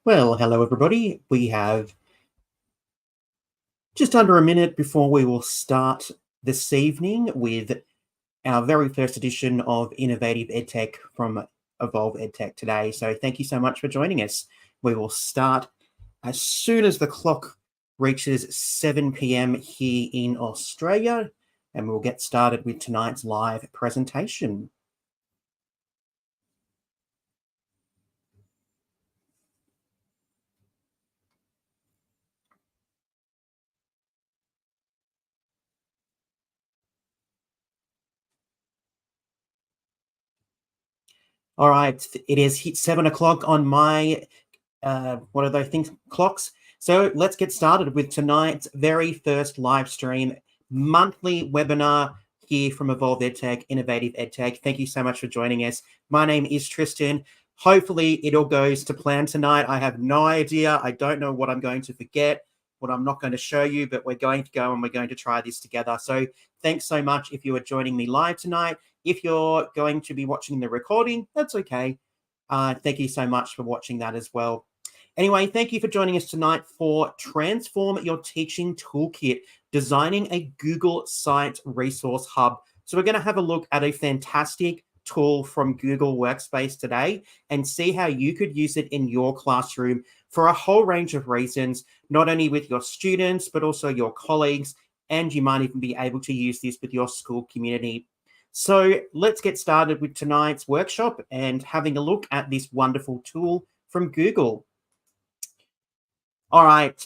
Well, hello everybody. We have just under a minute before we will start this evening with our very first edition of Innovative EdTech from Evolve EdTech today. So thank you so much for joining us. We will start as soon as the clock reaches 7 p.m. here in Australia, and we'll get started with tonight's live presentation. All right, it is hit 7 o'clock on my what are those things? Clocks. So let's get started with tonight's very first live stream monthly webinar here from Evolve EdTech, Innovative EdTech. Thank you so much for joining us. My name is Tristan. Hopefully it all goes to plan tonight. I have no idea. I don't know what I'm going to forget, what I'm not going to show you, but we're going to go and we're going to try this together. So thanks so much if you are joining me live tonight. If you're going to be watching the recording, that's okay. Thank you so much for watching that as well. Anyway, thank you for joining us tonight for Transform Your Teaching Toolkit, designing a Google Site resource hub. So we're going to have a look at a fantastic tool from Google Workspace today and see how you could use it in your classroom for a whole range of reasons, not only with your students, but also your colleagues, and you might even be able to use this with your school community. So let's get started with tonight's workshop and having a look at this wonderful tool from Google. All right,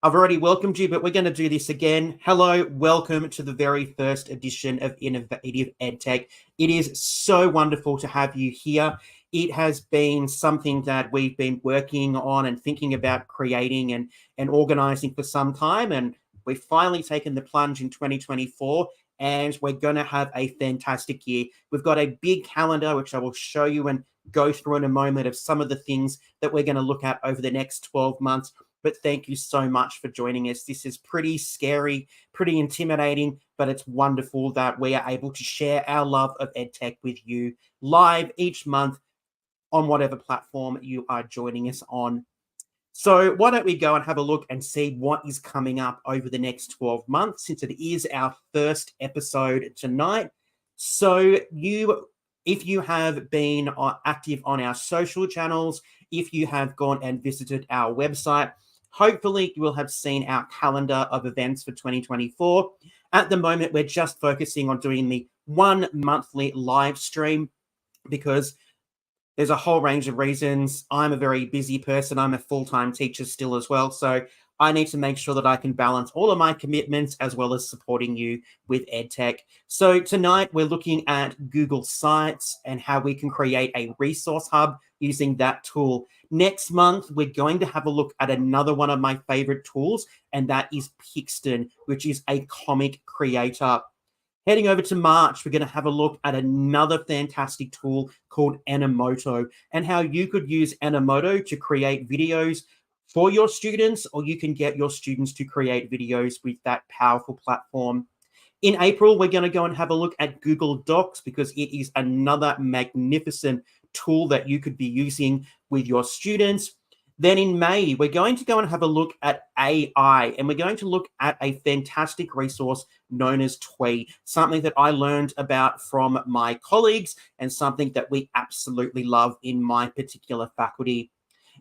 I've already welcomed you, but we're going to do this again. Hello, welcome to the very first edition of Innovative EdTech. It is so wonderful to have you here. It has been something that we've been working on and thinking about creating and organizing for some time, and we've finally taken the plunge in 2024, and we're going to have a fantastic year. We've got a big calendar, which I will show you and go through in a moment, of some of the things that we're going to look at over the next 12 months. But thank you so much for joining us. This is pretty scary, pretty intimidating, but it's wonderful that we are able to share our love of EdTech with you live each month on whatever platform you are joining us on. So why don't we go and have a look and see what is coming up over the next 12 months, since it is our first episode tonight. So if you have been active on our social channels, if you have gone and visited our website, hopefully you will have seen our calendar of events for 2024. At the moment, we're just focusing on doing the one monthly live stream because there's a whole range of reasons. I'm a very busy person. I'm a full-time teacher still as well. So I need to make sure that I can balance all of my commitments as well as supporting you with EdTech. So tonight we're looking at Google Sites and how we can create a resource hub using that tool. Next month, we're going to have a look at another one of my favorite tools, and that is Pixton, which is a comic creator. Heading over to March, we're going to have a look at another fantastic tool called Animoto and how you could use Animoto to create videos for your students, or you can get your students to create videos with that powerful platform. In April, we're going to go and have a look at Google Docs because it is another magnificent tool that you could be using with your students. Then in May, we're going to go and have a look at AI, and we're going to look at a fantastic resource known as Twee, something that I learned about from my colleagues and something that we absolutely love in my particular faculty.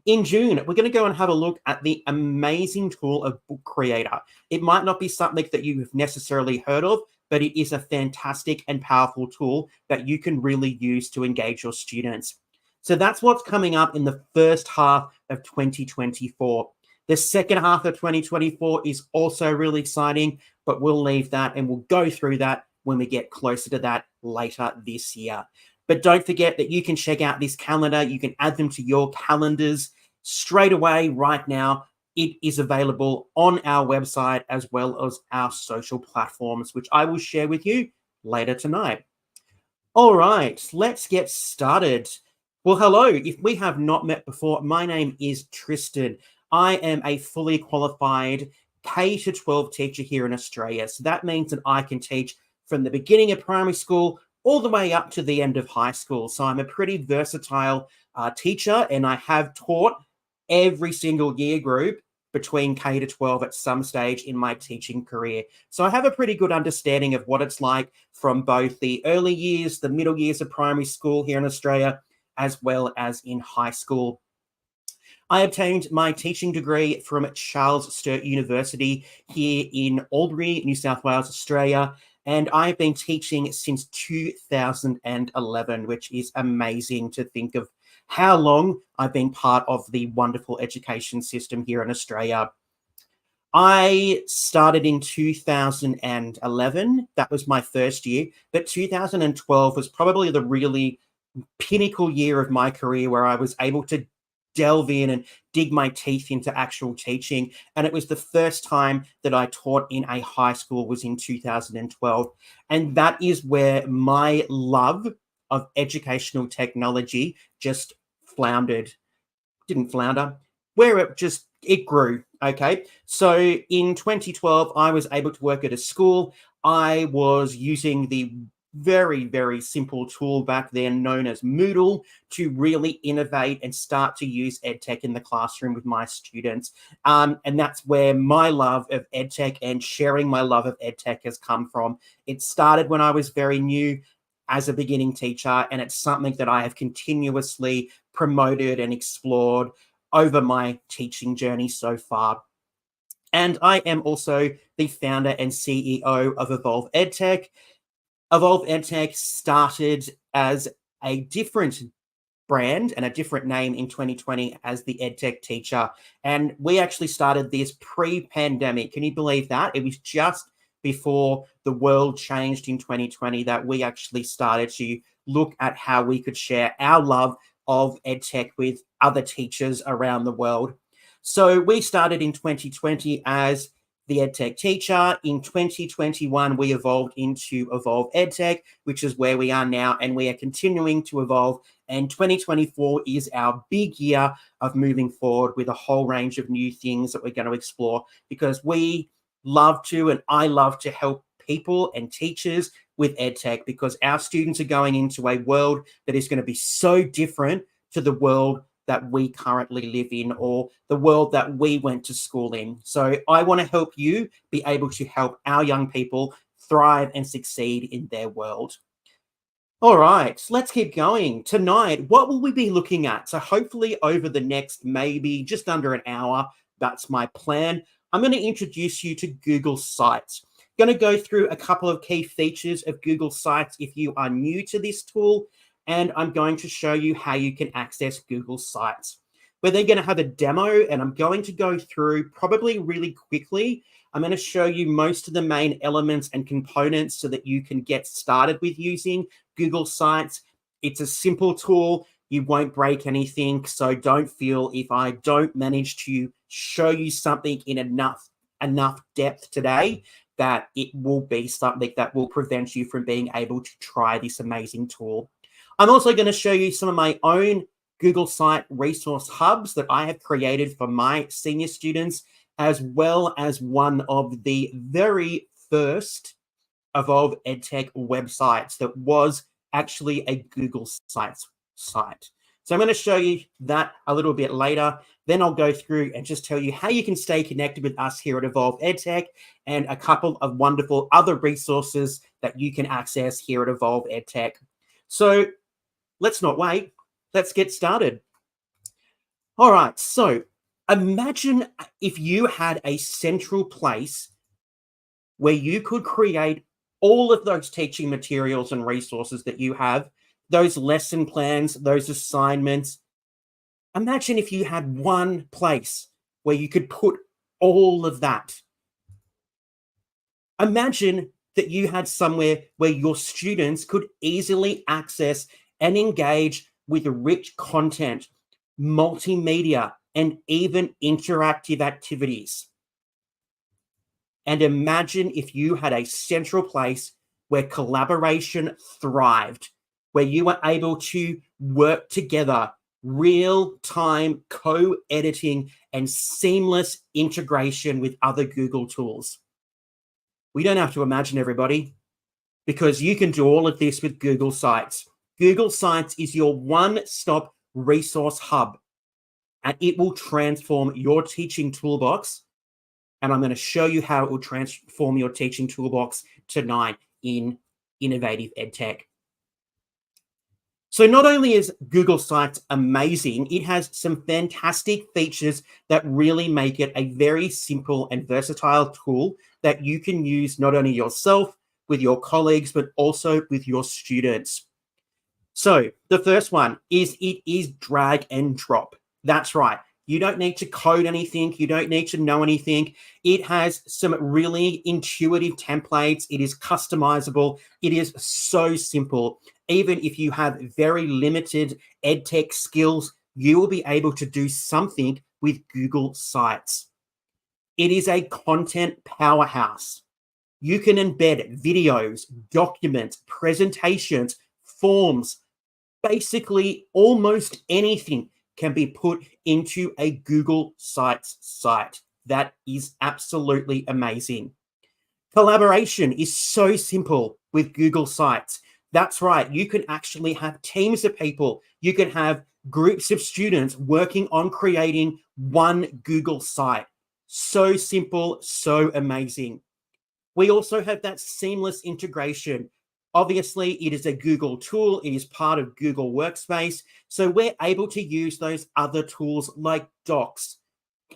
In June, we're going to go and have a look at the amazing tool of Book Creator. It might not be something that you've necessarily heard of, but it is a fantastic and powerful tool that you can really use to engage your students. So that's what's coming up in the first half of 2024. The second half of 2024 is also really exciting, but we'll leave that and we'll go through that when we get closer to that later this year. But don't forget that you can check out this calendar. You can add them to your calendars straight away right now. It is available on our website as well as our social platforms, which I will share with you later tonight. All right, let's get started. Well, hello. If we have not met before, my name is Tristan. I am a fully qualified K-12 teacher here in Australia. So that means that I can teach from the beginning of primary school all the way up to the end of high school. So I'm a pretty versatile teacher, and I have taught every single year group between K to 12 at some stage in my teaching career. So I have a pretty good understanding of what it's like from both the early years, the middle years of primary school here in Australia, as well as in high school. I obtained my teaching degree from Charles Sturt University here in Albury, New South Wales, Australia. And I've been teaching since 2011, which is amazing to think of how long I've been part of the wonderful education system here in Australia. I started in 2011. That was my first year. But 2012 was probably the really pinnacle year of my career where I was able to delve in and dig my teeth into actual teaching. And it was the first time that I taught in a high school was in 2012. And that is where my love of educational technology just floundered. Didn't flounder, where it grew. Okay. So in 2012, I was able to work at a school. I was using the very, very simple tool back then known as Moodle to really innovate and start to use EdTech in the classroom with my students. And that's where my love of EdTech and sharing my love of EdTech has come from. It started when I was very new as a beginning teacher, and it's something that I have continuously promoted and explored over my teaching journey so far. And I am also the founder and CEO of Evolve EdTech. Evolve EdTech started as a different brand and a different name in 2020 as the EdTech Teacher. And we actually started this pre-pandemic. Can you believe that? It was just before the world changed in 2020 that we actually started to look at how we could share our love of EdTech with other teachers around the world. So we started in 2020 as the EdTech Teacher. In 2021, we evolved into Evolve EdTech, which is where we are now, and we are continuing to evolve. And 2024 is our big year of moving forward with a whole range of new things that we're going to explore, because we love to, and I love to help people and teachers with EdTech, because our students are going into a world that is going to be so different to the world that we currently live in, or the world that we went to school in. So I want to help you be able to help our young people thrive and succeed in their world. All right, let's keep going. Tonight, what will we be looking at? So hopefully over the next maybe just under an hour, that's my plan, I'm going to introduce you to Google Sites. Going to go through a couple of key features of Google Sites if you are new to this tool, and I'm going to show you how you can access Google Sites. We're then going to have a demo, and I'm going to go through probably really quickly. I'm going to show you most of the main elements and components so that you can get started with using Google Sites. It's a simple tool. You won't break anything, so don't feel if I don't manage to show you something in enough depth today that it will be something that will prevent you from being able to try this amazing tool. I'm also going to show you some of my own Google Site resource hubs that I have created for my senior students, as well as one of the very first Evolve EdTech websites that was actually a Google Sites site. So I'm going to show you that a little bit later. Then I'll go through and just tell you how you can stay connected with us here at Evolve EdTech, and a couple of wonderful other resources that you can access here at Evolve EdTech. So let's not wait. Let's get started. All right. So imagine if you had a central place where you could create all of those teaching materials and resources that you have, those lesson plans, those assignments. Imagine if you had one place where you could put all of that. Imagine that you had somewhere where your students could easily access and engage with rich content, multimedia, and even interactive activities. And imagine if you had a central place where collaboration thrived, where you were able to work together, real-time co-editing and seamless integration with other Google tools. We don't have to imagine, everybody, because you can do all of this with Google Sites. Google Sites is your one-stop resource hub. and it will transform your teaching toolbox. And I'm going to show you how it will transform your teaching toolbox tonight in Innovative EdTech. So not only is Google Sites amazing, it has some fantastic features that really make it a very simple and versatile tool that you can use not only yourself, with your colleagues, but also with your students. So the first one is it is drag and drop. That's right. You don't need to code anything. You don't need to know anything. It has some really intuitive templates. It is customizable. It is so simple. Even if you have very limited EdTech skills, you will be able to do something with Google Sites. It is a content powerhouse. You can embed videos, documents, presentations, forms. Basically, almost anything can be put into a Google Sites site. That is absolutely amazing. Collaboration is so simple with Google Sites. That's right. You can actually have teams of people. You can have groups of students working on creating one Google site. So simple, so amazing. We also have that seamless integration. Obviously, it is a Google tool. It is part of Google Workspace. So we're able to use those other tools like Docs,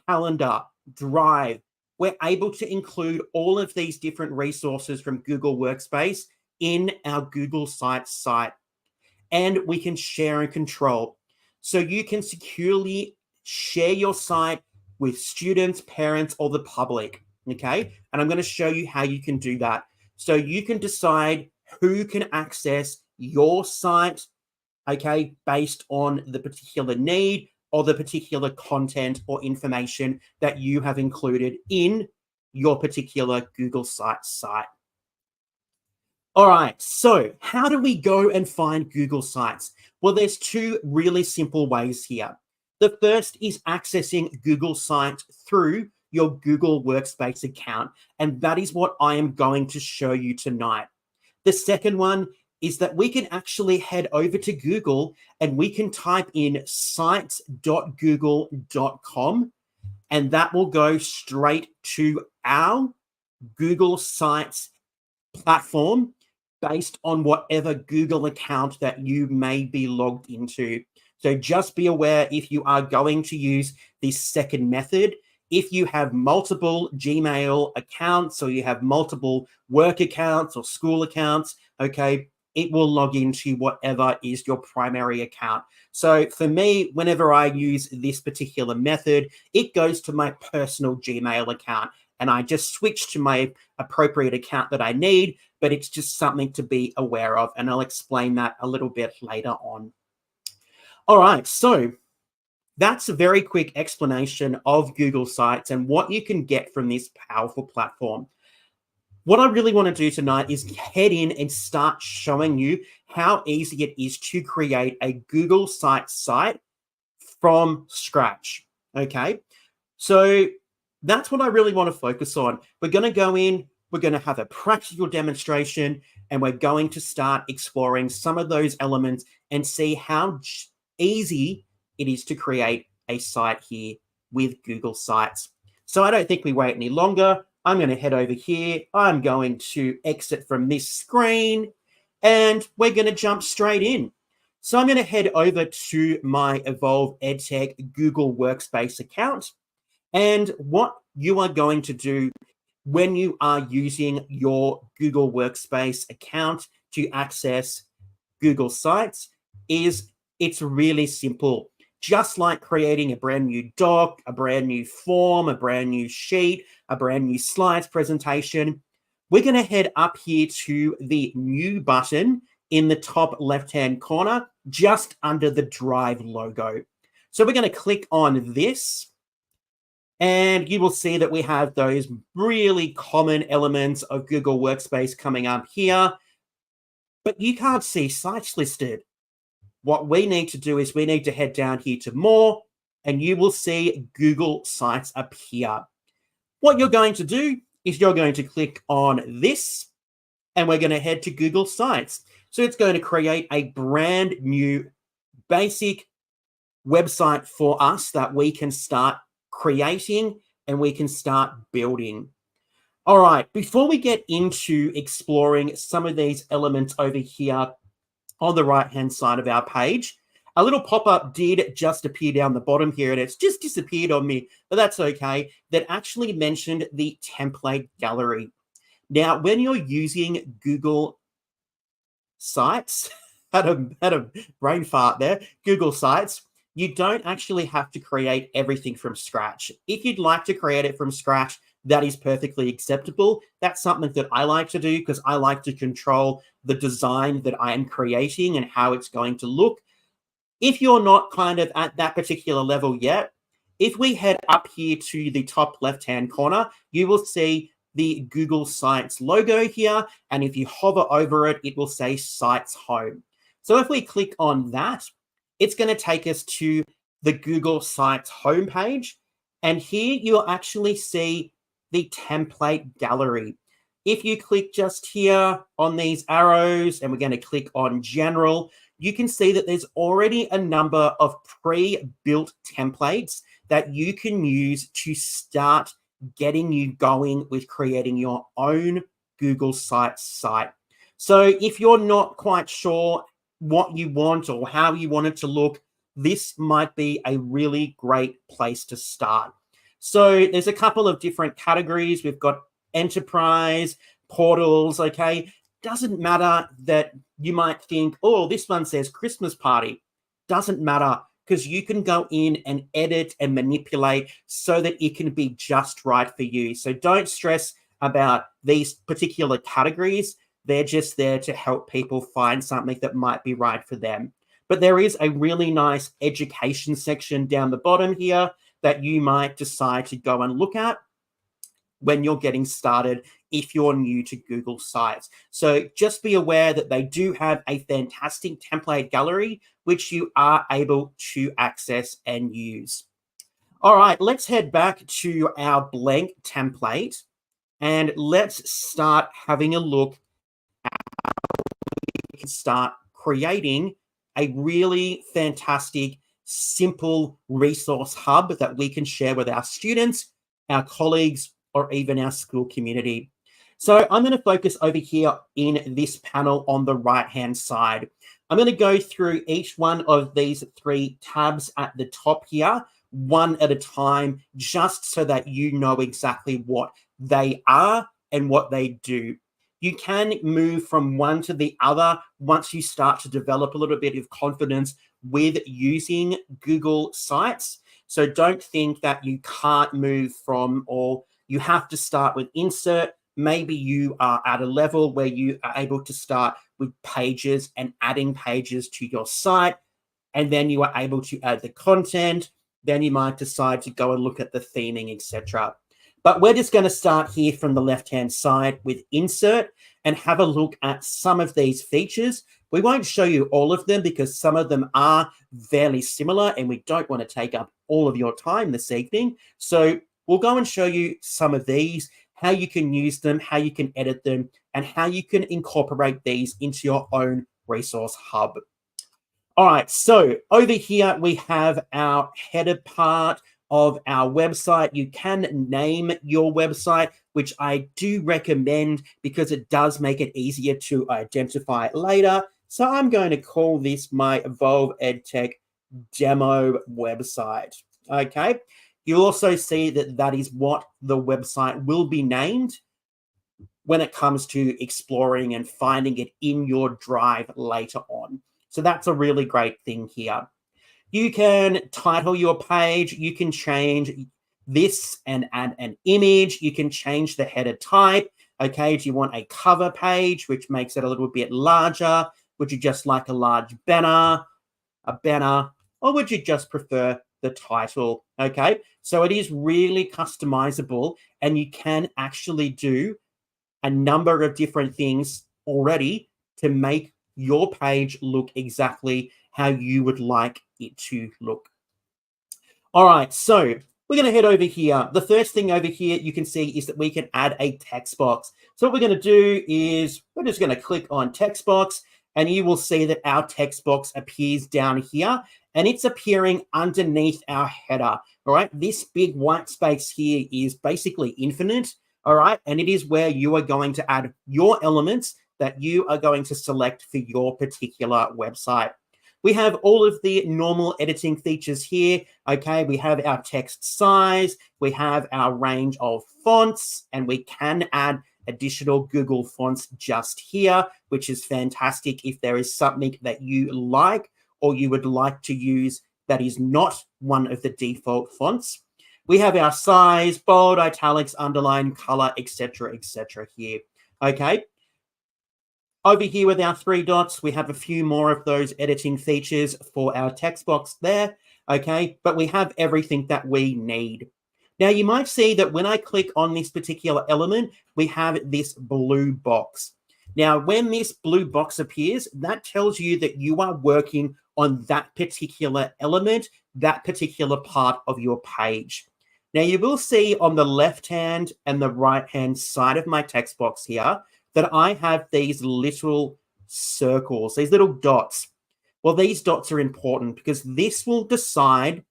Calendar, Drive. We're able to include all of these different resources from Google Workspace in our Google Sites site. And we can share and control. So you can securely share your site with students, parents, or the public. Okay, and I'm going to show you how you can do that. So you can decide who can access your site, okay, based on the particular need or the particular content or information that you have included in your particular Google Sites site. All right, so how do we go and find Google Sites? Well, there's two really simple ways here. The first is accessing Google Sites through your Google Workspace account, and that is what I am going to show you tonight. The second one is that we can actually head over to Google and we can type in sites.google.com, and that will go straight to our Google Sites platform based on whatever Google account that you may be logged into. So just be aware if you are going to use this second method, if you have multiple Gmail accounts or you have multiple work accounts or school accounts, okay, it will log into whatever is your primary account. So for me, whenever I use this particular method, it goes to my personal Gmail account and I just switch to my appropriate account that I need, but it's just something to be aware of. And I'll explain that a little bit later on. All right, so that's a very quick explanation of Google Sites and what you can get from this powerful platform. What I really want to do tonight is head in and start showing you how easy it is to create a Google Sites site from scratch, okay? So that's what I really want to focus on. We're going to go in, we're going to have a practical demonstration, and we're going to start exploring some of those elements and see how easy it is to create a site here with Google Sites. So I don't think we wait any longer. I'm going to head over here. I'm going to exit from this screen and we're going to jump straight in. So I'm going to head over to my Evolve EdTech Google Workspace account. And what you are going to do when you are using your Google Workspace account to access Google Sites is it's really simple. Just like creating a brand new doc, a brand new form, a brand new sheet, a brand new slides presentation, we're going to head up here to the New button in the top left-hand corner, just under the Drive logo. So we're going to click on this, and you will see that we have those really common elements of Google Workspace coming up here, but you can't see sites listed. What we need to do is we need to head down here to More, and you will see Google Sites appear. What you're going to do is you're going to click on this, and we're going to head to Google Sites. So it's going to create a brand new basic website for us that we can start creating and we can start building. All right, before we get into exploring some of these elements over here on the right-hand side of our page, a little pop-up did just appear down the bottom here, and it's just disappeared on me, but that's okay. That actually mentioned the template gallery. Now, when you're using Google Sites, had a brain fart there, Google Sites, you don't actually have to create everything from scratch. If you'd like to create it from scratch, that is perfectly acceptable. That's something that I like to do because I like to control the design that I am creating and how it's going to look. If you're not kind of at that particular level yet, if we head up here to the top left-hand corner, you will see the Google Sites logo here. And if you hover over it, it will say Sites Home. So if we click on that, it's going to take us to the Google Sites homepage. And here you'll actually see the template gallery. If you click just here on these arrows, and we're going to click on General, you can see that there's already a number of pre-built templates that you can use to start getting you going with creating your own Google Sites site. So if you're not quite sure what you want or how you want it to look, this might be a really great place to start. So there's a couple of different categories. We've got enterprise, portals, okay? Doesn't matter that you might think, oh, this one says Christmas party. Doesn't matter, because you can go in and edit and manipulate so that it can be just right for you. So don't stress about these particular categories. They're just there to help people find something that might be right for them. But there is a really nice education section down the bottom here that you might decide to go and look at when you're getting started if you're new to Google Sites. So just be aware that they do have a fantastic template gallery, which you are able to access and use. All right, let's head back to our blank template and let's start having a look at how we can start creating a really fantastic, simple resource hub that we can share with our students, our colleagues, or even our school community. So I'm going to focus over here in this panel on the right-hand side. I'm going to go through each one of these three tabs at the top here, one at a time, just so that you know exactly what they are and what they do. You can move from one to the other once you start to develop a little bit of confidence with using Google Sites. So don't think that you can't move from, or you have to start with insert. Maybe you are at a level where you are able to start with pages and adding pages to your site, and then you are able to add the content. Then you might decide to go and look at the theming, etc. But we're just going to start here from the left-hand side with insert and have a look at some of these features. We won't show you all of them because some of them are fairly similar and we don't want to take up all of your time this evening. So we'll go and show you some of these, how you can use them, how you can edit them, and how you can incorporate these into your own resource hub. All right, so over here we have our header part of our website. You can name your website, which I do recommend because it does make it easier to identify later. So I'm going to call this my Evolve EdTech demo website. Okay. You'll also see that that is what the website will be named when it comes to exploring and finding it in your drive later on. So that's a really great thing here. You can title your page. You can change this and add an image. You can change the header type. Okay, do you want a cover page, which makes it a little bit larger? Would you just like a large banner, or would you just prefer the title? Okay, so it is really customizable and you can actually do a number of different things already to make your page look exactly how you would like it to look. All right, so we're going to head over here. The first thing over here you can see is that we can add a text box. So what we're going to do is we're just going to click on text box, and you will see that our text box appears down here. and it's appearing underneath our header. All right, this big white space here is basically infinite. All right, and it is where you are going to add your elements that you are going to select for your particular website. We have all of the normal editing features here. Okay, we have our text size, we have our range of fonts, and we can add additional Google fonts just here, which is fantastic if there is something that you like or you would like to use that is not one of the default fonts. We have our size, bold, italics, underline, color, etc., here. Okay. Over here with our 3 dots, we have a few more of those editing features for our text box there. Okay, but we have everything that we need. Now, you might see that when I click on this particular element, we have this blue box. Now, when this blue box appears, that tells you that you are working on that particular element, that particular part of your page. Now, you will see on the left-hand and the right-hand side of my text box here that I have these little circles, these little dots. Well, these dots are important because this will decide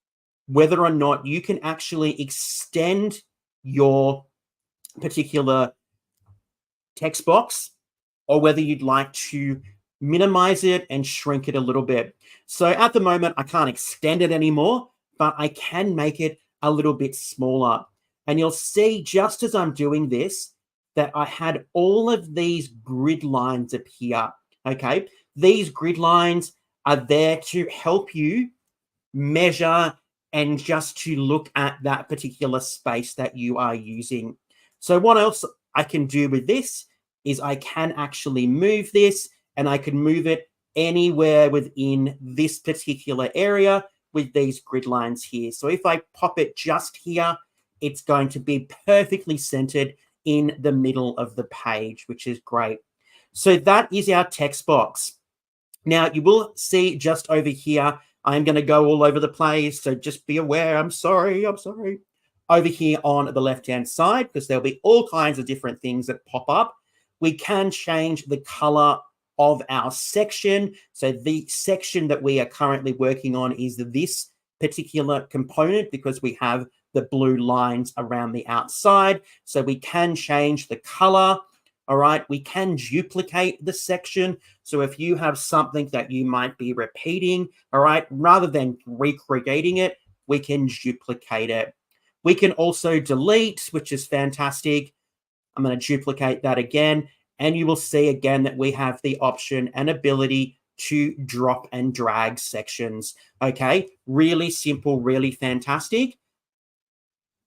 whether or not you can actually extend your particular text box or whether you'd like to minimize it and shrink it a little bit. So at the moment, I can't extend it anymore, but I can make it a little bit smaller. And you'll see just as I'm doing this, that I had all of these grid lines appear, okay? These grid lines are there to help you measure and just to look at that particular space that you are using. So what else I can do with this is I can actually move this and I can move it anywhere within this particular area with these grid lines here. So if I pop it just here, it's going to be perfectly centered in the middle of the page, which is great. So that is our text box. Now, you will see just over here, I'm going to go all over the place, so just be aware. I'm sorry. Over here on the left-hand side, because there'll be all kinds of different things that pop up. We can change the color of our section. So the section that we are currently working on is this particular component because we have the blue lines around the outside. So we can change the color. All right, we can duplicate the section. So if you have something that you might be repeating, all right, rather than recreating it, we can duplicate it. We can also delete, which is fantastic. I'm going to duplicate that again. And you will see again that we have the option and ability to drop and drag sections. Okay, really simple, really fantastic.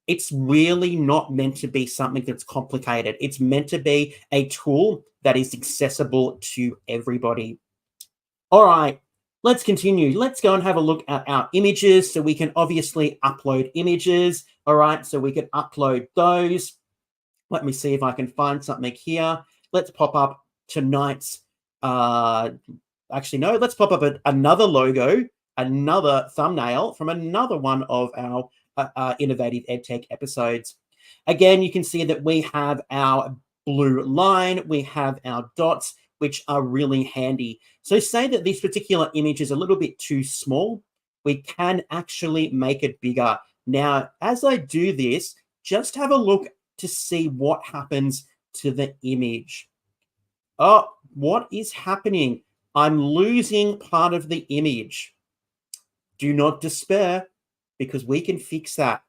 It's really not meant to be something that's complicated. It's meant to be a tool that is accessible to everybody. All right, let's continue. Let's go and have a look at our images. So we can obviously upload images. All right, so we can upload those. Let me see if I can find something here. Let's pop up tonight's, actually, no, let's pop up another logo, another thumbnail from another one of our Innovative EdTech episodes. Again, you can see that we have our blue line, we have our dots, which are really handy. So say that this particular image is a little bit too small, we can actually make it bigger. Now, as I do this, just have a look to see what happens to the image. Oh, what is happening? I'm losing part of the image. Do not despair, because we can fix that.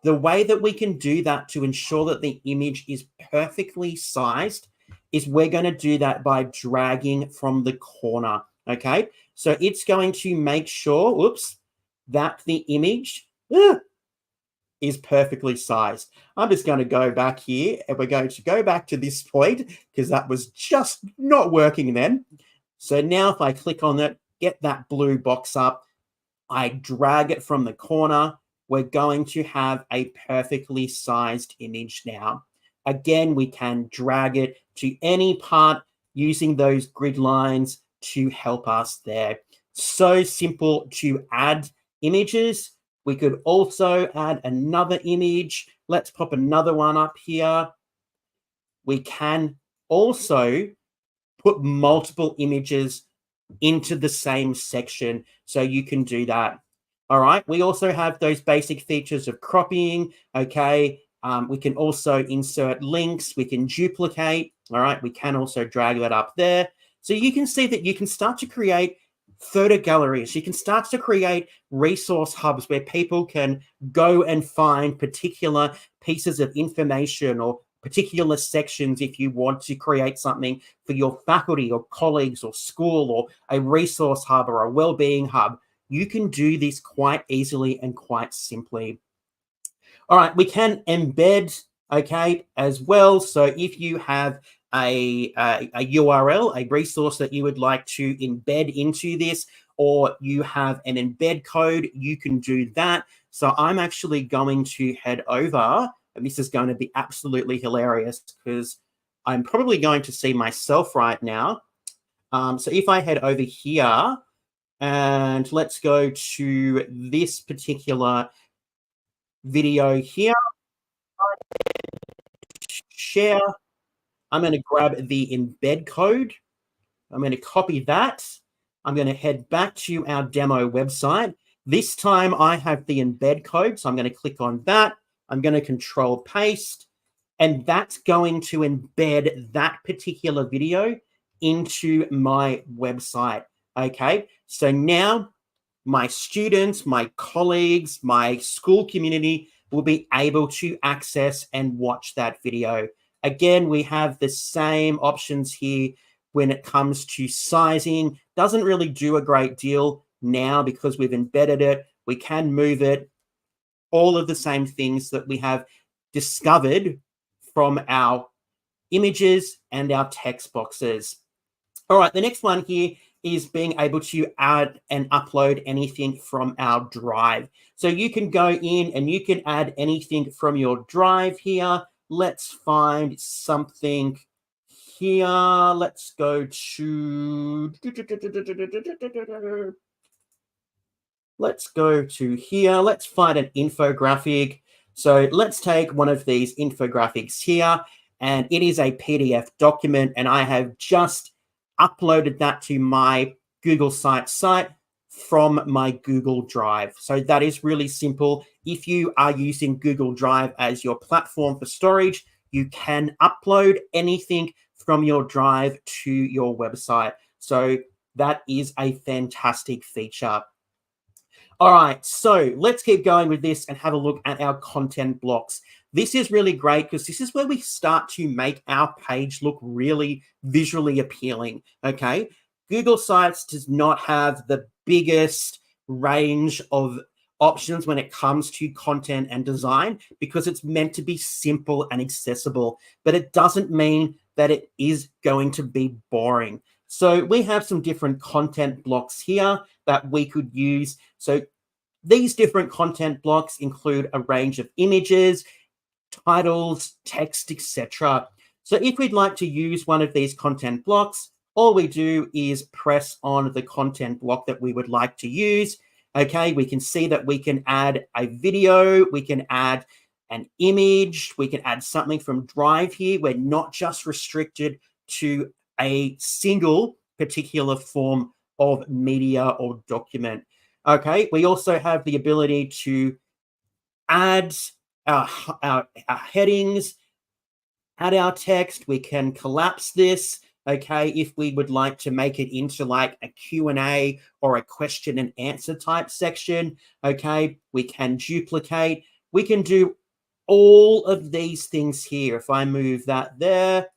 The way that we can do that to ensure that the image is perfectly sized is we're going to do that by dragging from the corner, okay? So it's going to make sure, that the image is perfectly sized. I'm just going to go back here and we're going to go back to this point because that was just not working then. So now if I click on it, get that blue box up, I drag it from the corner, we're going to have a perfectly sized image now. Again, we can drag it to any part using those grid lines to help us there. So simple to add images. We could also add another image. Let's pop another one up here. We can also put multiple images into the same section. So you can do that. All right. We also have those basic features of cropping. Okay. We can also insert links. We can duplicate. All right. We can also drag that up there. So you can see that you can start to create photo galleries. You can start to create resource hubs where people can go and find particular pieces of information or particular sections if you want to create something for your faculty or colleagues or school, or a resource hub or a well-being hub. You can do this quite easily and quite simply. All right, we can embed, okay, as well. So if you have a URL, a resource that you would like to embed into this, or you have an embed code, you can do that. So I'm actually going to head over, and this is going to be absolutely hilarious because I'm probably going to see myself right now. So if I head over here, and let's go to this particular video here, share. I'm going to grab the embed code. I'm going to copy that. I'm going to head back to our demo website. This time I have the embed code, so I'm going to click on that. I'm going to control paste, and that's going to embed that particular video into my website. Okay, so now my students, my colleagues, my school community will be able to access and watch that video. Again, we have the same options here when it comes to sizing. Doesn't really do a great deal now because we've embedded it. We can move it. All of the same things that we have discovered from our images and our text boxes. All right, the next one here is being able to add and upload anything from our drive. So you can go in and you can add anything from your drive here. Let's find something here. Let's go to, let's go to here. Let's find an infographic. So let's take one of these infographics here, and it is a PDF document, and I have just uploaded that to my Google Sites site from my Google Drive. So that is really simple. If you are using Google Drive as your platform for storage, you can upload anything from your drive to your website. So that is a fantastic feature. All right, so let's keep going with this and have a look at our content blocks. This is really great because this is where we start to make our page look really visually appealing, okay? Google Sites does not have the biggest range of options when it comes to content and design because it's meant to be simple and accessible, but it doesn't mean that it is going to be boring. So we have some different content blocks here that we could use. So these different content blocks include a range of images, titles, text, etc. So if we'd like to use one of these content blocks, all we do is press on the content block that we would like to use. Okay, we can see that we can add a video, we can add an image, we can add something from Drive here. We're not just restricted to a single particular form of media or document. Okay, we also have the ability to add our headings, add our text. We can collapse this, okay, if we would like to make it into like a Q&A or a question and answer type section, okay. We can duplicate. We can do all of these things here. If I move that there,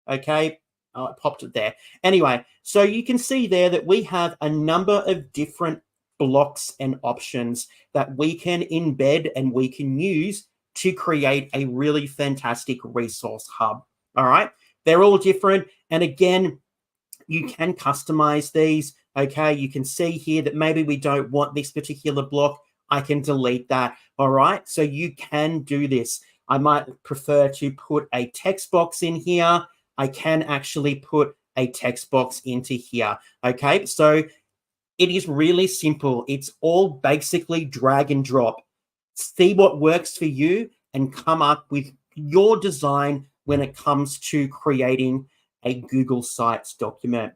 okay, oh, it popped it there. Anyway, so you can see there that we have a number of different blocks and options that we can embed and we can use to create a really fantastic resource hub. All right, they're all different. And again, you can customize these. Okay, you can see here that maybe we don't want this particular block. I can delete that. All right, so you can do this. I might prefer to put a text box in here. I can actually put a text box into here. Okay, so it is really simple. It's all basically drag and drop. See what works for you and come up with your design when it comes to creating a Google Sites document.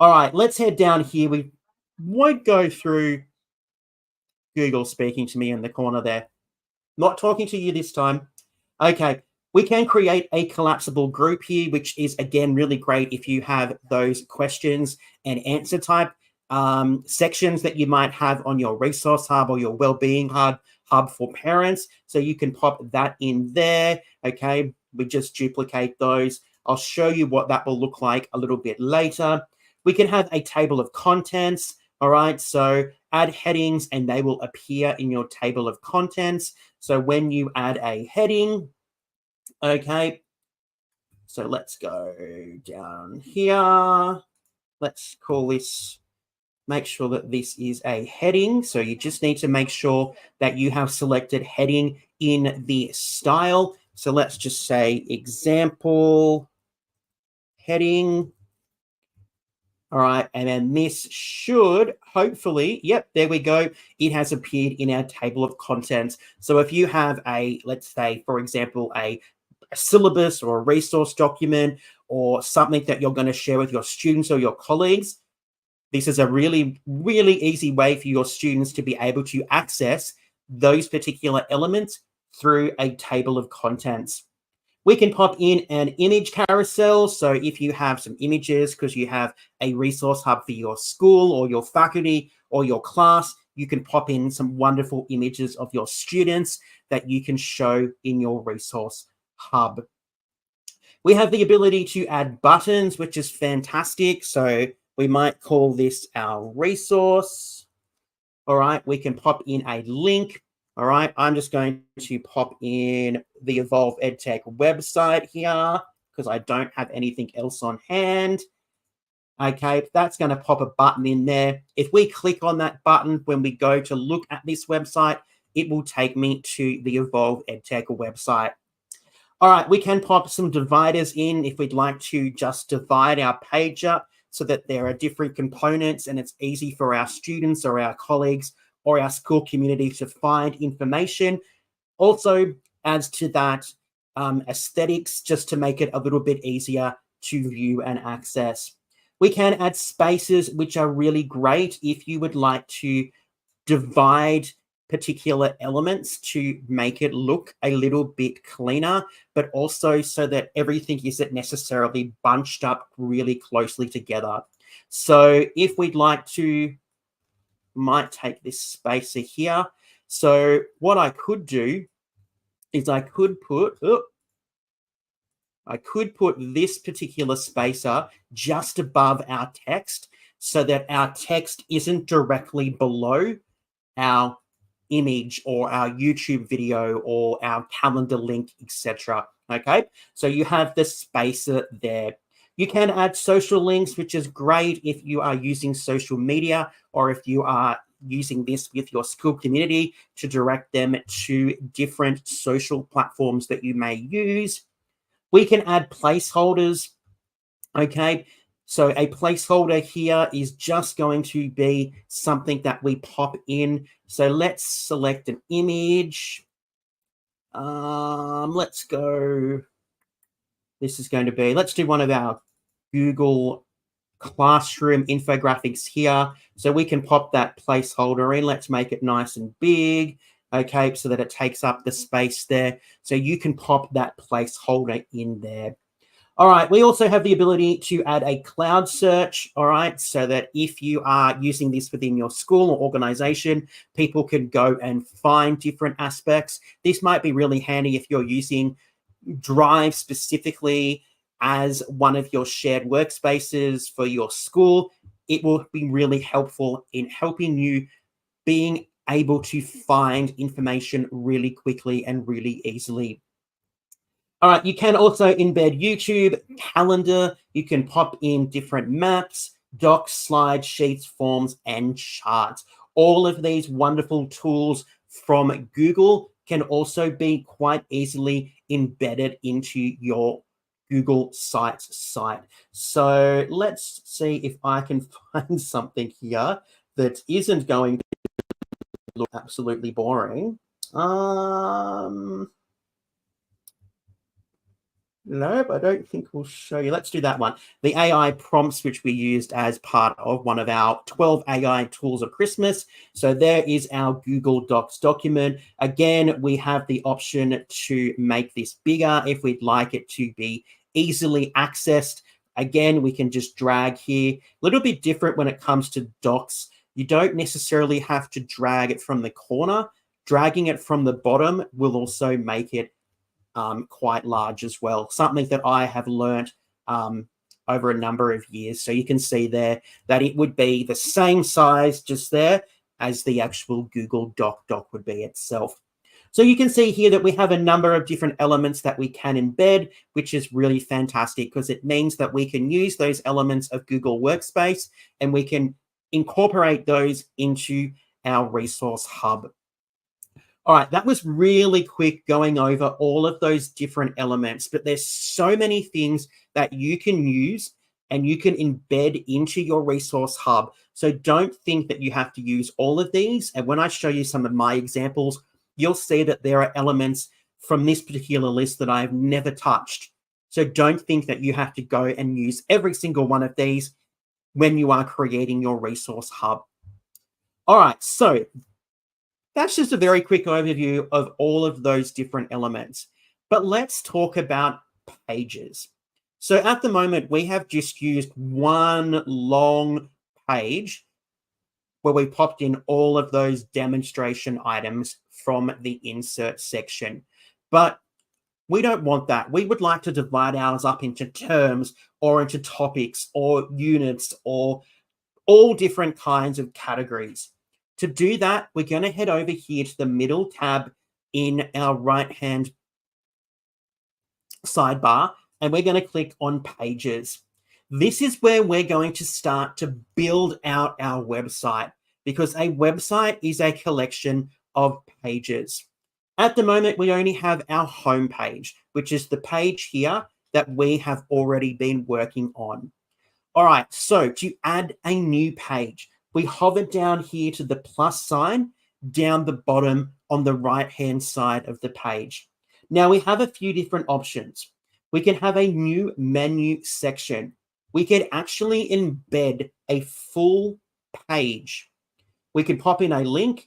All right, let's head down here. We won't go through Google speaking to me in the corner there. Not talking to you this time. Okay, we can create a collapsible group here, which is, again, really great if you have those questions and answer type sections that you might have on your resource hub or your wellbeing hub for parents. So you can pop that in there. Okay, we just duplicate those. I'll show you what that will look like a little bit later. We can have a table of contents. All right, so add headings and they will appear in your table of contents. So when you add a heading, okay, so let's go down here. Let's call this, make sure that this is a heading. So you just need to make sure that you have selected heading in the style. So let's just say example heading. All right, and then this should hopefully, yep, there we go. It has appeared in our table of contents. So if you have a, let's say, for example, a syllabus or a resource document or something that you're going to share with your students or your colleagues, this is a really, really easy way for your students to be able to access those particular elements through a table of contents. We can pop in an image carousel. So if you have some images because you have a resource hub for your school or your faculty or your class, you can pop in some wonderful images of your students that you can show in your resource hub. We have the ability to add buttons, which is fantastic. So we might call this our resource. All right, we can pop in a link. All right, I'm just going to pop in the Evolve EdTech website here because I don't have anything else on hand. Okay, that's going to pop a button in there. If we click on that button when we go to look at this website, it will take me to the Evolve EdTech website. All right, we can pop some dividers in if we'd like to just divide our page up so that there are different components and it's easy for our students or our colleagues or our school community to find information. Also adds to that aesthetics just to make it a little bit easier to view and access. We can add spaces, which are really great if you would like to divide particular elements to make it look a little bit cleaner, but also so that everything isn't necessarily bunched up really closely together. So if we'd like to, might take this spacer here. So what I could do is I could put this particular spacer just above our text so that our text isn't directly below our image or our YouTube video or our calendar link, etc. Okay, so you have the spacer there. You can add social links, which is great if you are using social media or if you are using this with your school community to direct them to different social platforms that you may use. We can add placeholders. Okay, so a placeholder here is just going to be something that we pop in. So let's select an image. Let's go. This is going to be, let's do one of our Google Classroom infographics here. So we can pop that placeholder in. Let's make it nice and big. Okay, so that it takes up the space there. So you can pop that placeholder in there. All right, we also have the ability to add a cloud search, all right, so that if you are using this within your school or organization, people can go and find different aspects. This might be really handy if you're using Drive specifically as one of your shared workspaces for your school. It will be really helpful in helping you being able to find information really quickly and really easily. All right, you can also embed YouTube, calendar. You can pop in different maps, docs, slides, sheets, forms, and charts. All of these wonderful tools from Google can also be quite easily embedded into your Google Sites site. So let's see if I can find something here that isn't going to look absolutely boring. Nope, I don't think we'll show you. Let's do that one. The AI prompts, which we used as part of one of our 12 AI tools of Christmas. So there is our Google Docs document. Again, we have the option to make this bigger if we'd like it to be easily accessed. Again, we can just drag here. A little bit different when it comes to docs. You don't necessarily have to drag it from the corner. Dragging it from the bottom will also make it quite large as well. Something that I have learned over a number of years. So you can see there that it would be the same size just there as the actual Google doc would be itself. So you can see here that we have a number of different elements that we can embed, which is really fantastic because it means that we can use those elements of Google Workspace and we can incorporate those into our resource hub. All right, that was really quick going over all of those different elements, but there's so many things that you can use and you can embed into your resource hub. So don't think that you have to use all of these. And when I show you some of my examples, you'll see that there are elements from this particular list that I've never touched. So don't think that you have to go and use every single one of these when you are creating your resource hub. All right, so that's just a very quick overview of all of those different elements. But let's talk about pages. So at the moment, we have just used one long page where we popped in all of those demonstration items from the insert section. But we don't want that. We would like to divide ours up into terms or into topics or units or all different kinds of categories. To do that, we're going to head over here to the middle tab in our right-hand sidebar, and we're going to click on Pages. This is where we're going to start to build out our website, because a website is a collection of pages. At the moment, we only have our home page, which is the page here that we have already been working on. All right, so to add a new page, we hover down here to the plus sign down the bottom on the right-hand side of the page. Now we have a few different options. We can have a new menu section. We could actually embed a full page. We can pop in a link,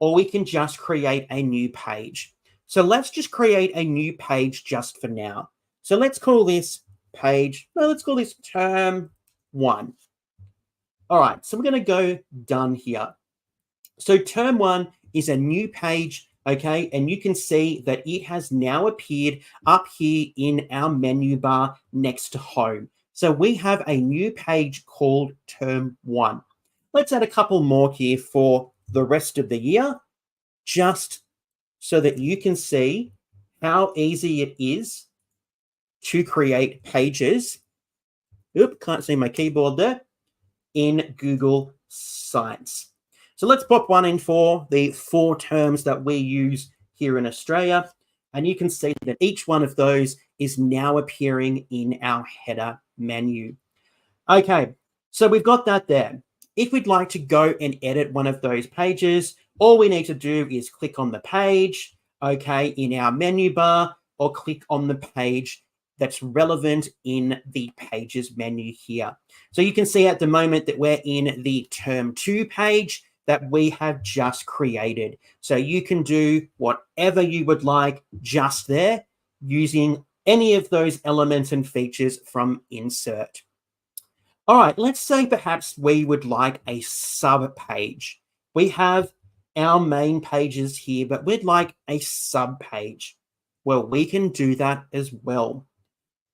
or we can just create a new page. So let's just create a new page just for now. So let's call this page, no, let's call this term 1. All right, so we're going to go done here. So term 1 is a new page, okay? And you can see that it has now appeared up here in our menu bar next to home. So we have a new page called term 1. Let's add a couple more here for the rest of the year, just so that you can see how easy it is to create pages. Oop, can't see my keyboard there. In Google Sites. So let's pop one in for the 4 terms that we use here in Australia. And you can see that each one of those is now appearing in our header menu. Okay, so we've got that there. If we'd like to go and edit one of those pages, all we need to do is click on the page, okay, in our menu bar, or click on the page that's relevant in the pages menu here. So you can see at the moment that we're in the term 2 page that we have just created. So you can do whatever you would like just there using any of those elements and features from insert. All right, let's say perhaps we would like a sub page. We have our main pages here, but we'd like a sub page. Well, we can do that as well.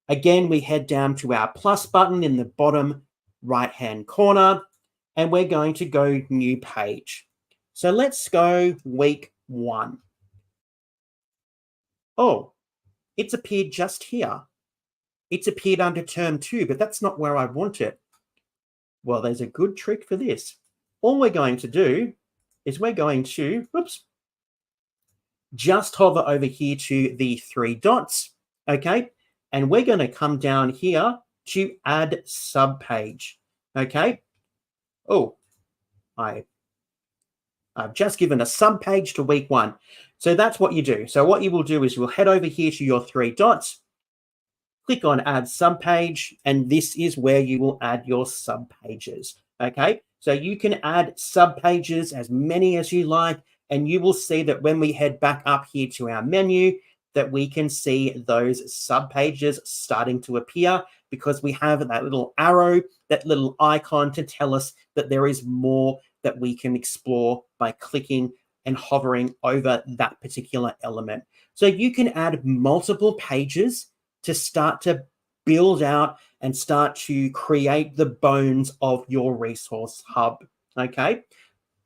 Again, we head down to our plus button in the bottom right-hand corner, and we're going to go new page. So let's go week 1. Oh, it's appeared just here. It's appeared under term 2, but that's not where I want it. Well, there's a good trick for this. All we're going to do is we're going to, just hover over here to the 3 dots, okay? And we're going to come down here to add subpage, okay? Oh, I've just given a subpage to week 1. So that's what you do. So what you will do is you'll head over here to your 3 dots. click on add subpage, and this is where you will add your subpages. Okay, so you can add subpages as many as you like, and you will see that when we head back up here to our menu, that we can see those subpages starting to appear because we have that little arrow, that little icon to tell us that there is more that we can explore by clicking and hovering over that particular element. So you can add multiple pages to start to build out and start to create the bones of your resource hub, okay?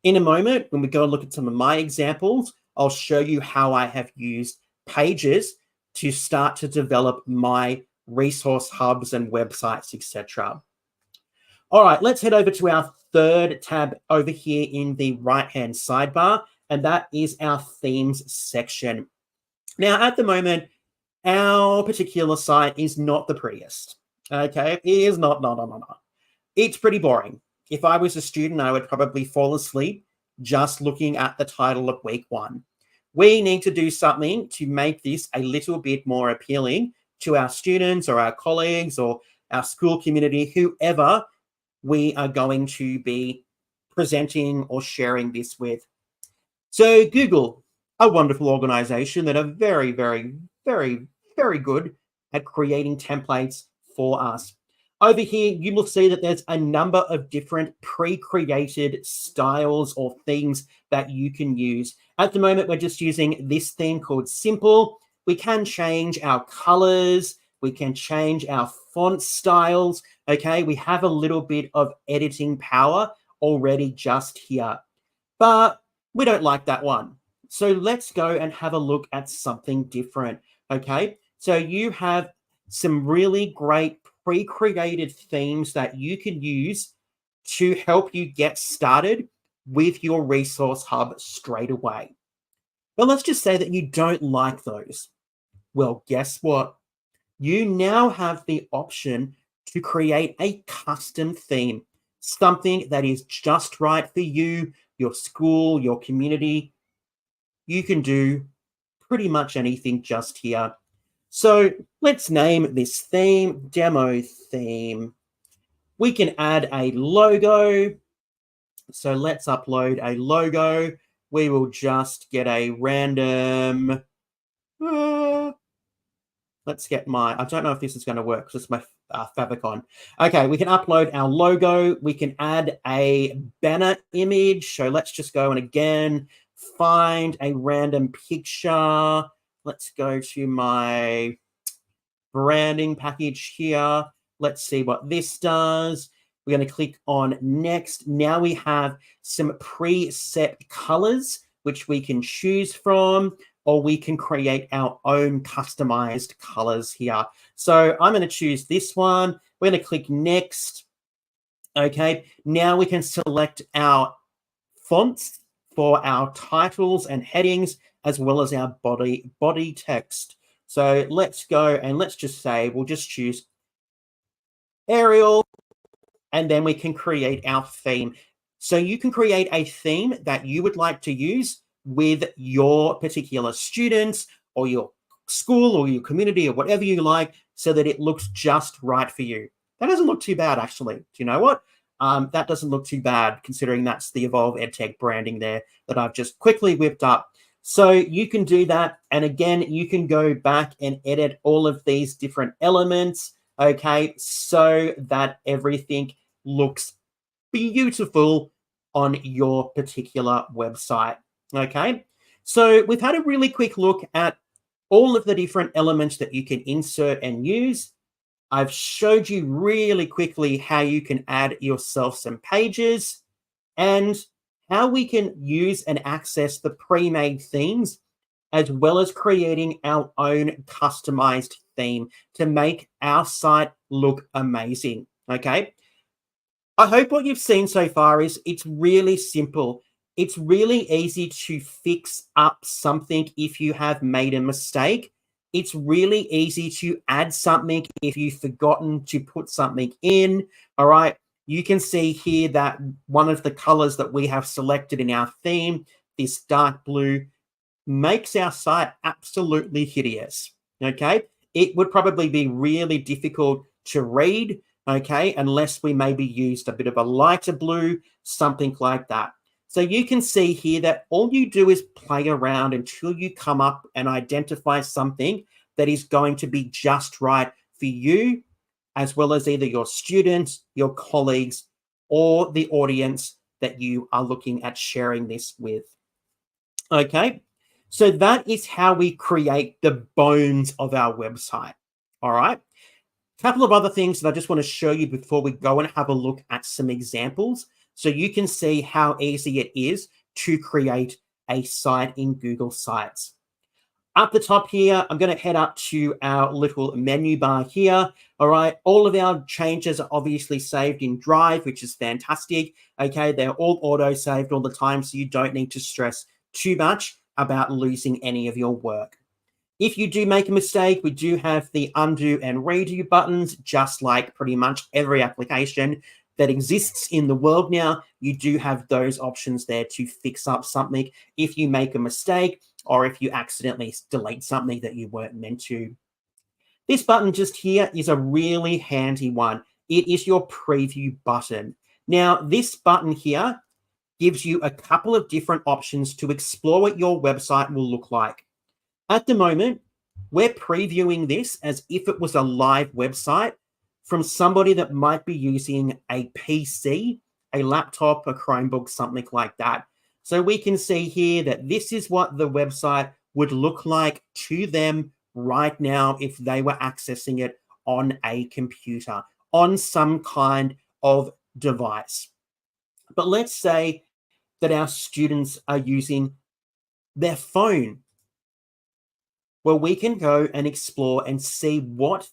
In a moment, when we go and look at some of my examples, I'll show you how I have used pages to start to develop my resource hubs and websites, etc. All right, let's head over to our third tab over here in the right-hand sidebar, and that is our themes section. Now, at the moment, our particular site is not the prettiest, okay? It is not. It's pretty boring. If I was a student, I would probably fall asleep just looking at the title of week 1. We need to do something to make this a little bit more appealing to our students or our colleagues or our school community, whoever we are going to be presenting or sharing this with. So Google, a wonderful organization that are very, very, very, very good at creating templates for us. Over here, you will see that there's a number of different pre-created styles or themes that you can use. At the moment, we're just using this theme called Simple. We can change our colors. We can change our font styles. Okay, we have a little bit of editing power already just here, but we don't like that one. So let's go and have a look at something different. Okay, so you have some really great pre-created themes that you can use to help you get started with your resource hub straight away. But let's just say that you don't like those. Well, guess what? You now have the option to create a custom theme, something that is just right for you, your school, your community. You can do pretty much anything just here. So let's name this theme Demo Theme. We can add a logo. So let's upload a logo. We will just get a random, let's get I don't know if this is going to work because it's my favicon. Okay, we can upload our logo. We can add a banner image. So let's just go and again, find a random picture. Let's go to my branding package here. Let's see what this does. We're going to click on next. Now we have some preset colors, which we can choose from, or we can create our own customized colors here. So I'm going to choose this one. We're going to click next. Okay, now we can select our fonts for our titles and headings, as well as our body text. So let's go and let's just say, we'll just choose Arial, and then we can create our theme. So you can create a theme that you would like to use with your particular students or your school or your community or whatever you like, so that it looks just right for you. That doesn't look too bad, actually. Do you know what? That doesn't look too bad, considering that's the Evolve EdTech branding there that I've just quickly whipped up. So you can do that. And again, you can go back and edit all of these different elements, okay, so that everything looks beautiful on your particular website, okay? So we've had a really quick look at all of the different elements that you can insert and use. I've showed you really quickly how you can add yourself some pages and how we can use and access the pre-made themes, as well as creating our own customized theme to make our site look amazing, okay? I hope what you've seen so far is it's really simple. It's really easy to fix up something if you have made a mistake. It's really easy to add something if you've forgotten to put something in, all right? You can see here that one of the colors that we have selected in our theme, this dark blue, makes our site absolutely hideous, okay? it would probably be really difficult to read, okay, unless we maybe used a bit of a lighter blue, something like that. So you can see here that all you do is play around until you come up and identify something that is going to be just right for you, as well as either your students, your colleagues, or the audience that you are looking at sharing this with. Okay, so that is how we create the bones of our website. All right. A couple of other things that I just want to show you before we go and have a look at some examples so you can see how easy it is to create a site in Google Sites. Up the top here, I'm going to head up to our little menu bar here. All right, all of our changes are obviously saved in Drive, which is fantastic. Okay, they're all auto-saved all the time, so you don't need to stress too much about losing any of your work. If you do make a mistake, we do have the undo and redo buttons, just like pretty much every application that exists in the world now. You do have those options there to fix up something if you make a mistake or if you accidentally delete something that you weren't meant to. This button just here is a really handy one. It is your preview button. Now, this button here gives you a couple of different options to explore what your website will look like. At the moment, we're previewing this as if it was a live website from somebody that might be using a PC, a laptop, a Chromebook, something like that. So we can see here that this is what the website would look like to them right now if they were accessing it on a computer, on some kind of device. But let's say that our students are using their phone. Well, we can go and explore and see what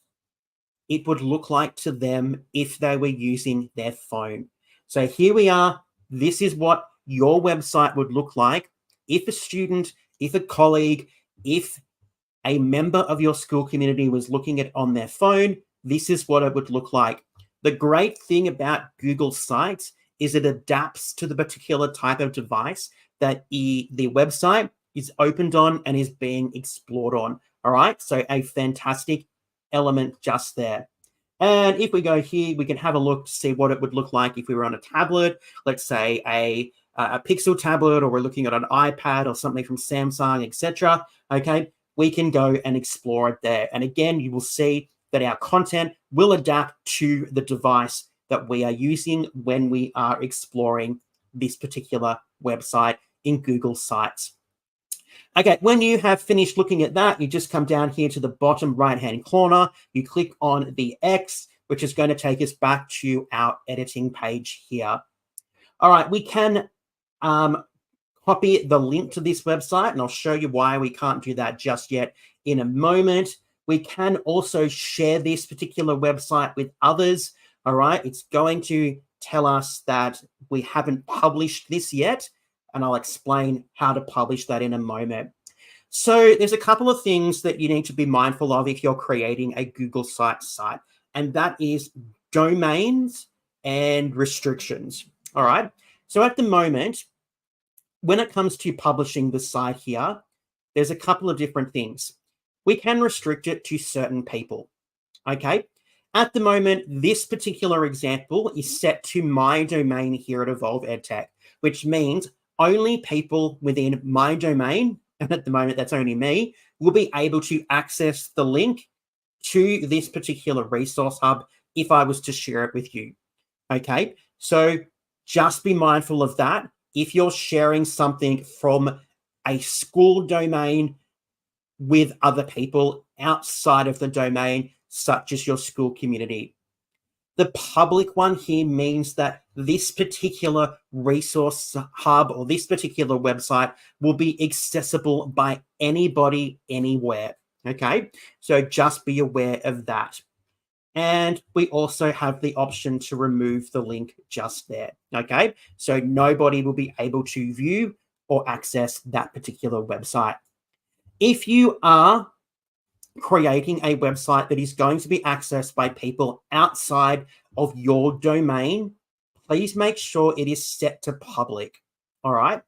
it would look like to them if they were using their phone. So here we are. This is what your website would look like if a student, if a colleague, if a member of your school community was looking at on their phone. This is what it would look like. The great thing about Google Sites is it adapts to the particular type of device that the website is opened on and is being explored on. All right, so a fantastic element just there. And if we go here, we can have a look to see what it would look like if we were on a tablet, let's say a Pixel tablet, or we're looking at an iPad or something from Samsung, etc. Okay, we can go and explore it there. And again, you will see that our content will adapt to the device that we are using when we are exploring this particular website in Google Sites. Okay, when you have finished looking at that, you just come down here to the bottom right-hand corner. You click on the X, which is going to take us back to our editing page here. All right, we can copy the link to this website, and I'll show you why we can't do that just yet in a moment. We can also share this particular website with others. All right, it's going to tell us that we haven't published this yet, and I'll explain how to publish that in a moment. So there's a couple of things that you need to be mindful of if you're creating a Google Sites site, and that is domains and restrictions. All right, so at the moment, when it comes to publishing the site here, there's a couple of different things. We can restrict it to certain people, okay? At the moment, this particular example is set to my domain here at Evolve EdTech, which means only people within my domain, and at the moment that's only me, will be able to access the link to this particular resource hub if I was to share it with you, okay? So just be mindful of that. If you're sharing something from a school domain with other people outside of the domain, such as your school community. The public one here means that this particular resource hub or this particular website will be accessible by anybody, anywhere, okay? So just be aware of that. And we also have the option to remove the link just there, okay? So nobody will be able to view or access that particular website. If you are creating a website that is going to be accessed by people outside of your domain, please make sure it is set to public, all right?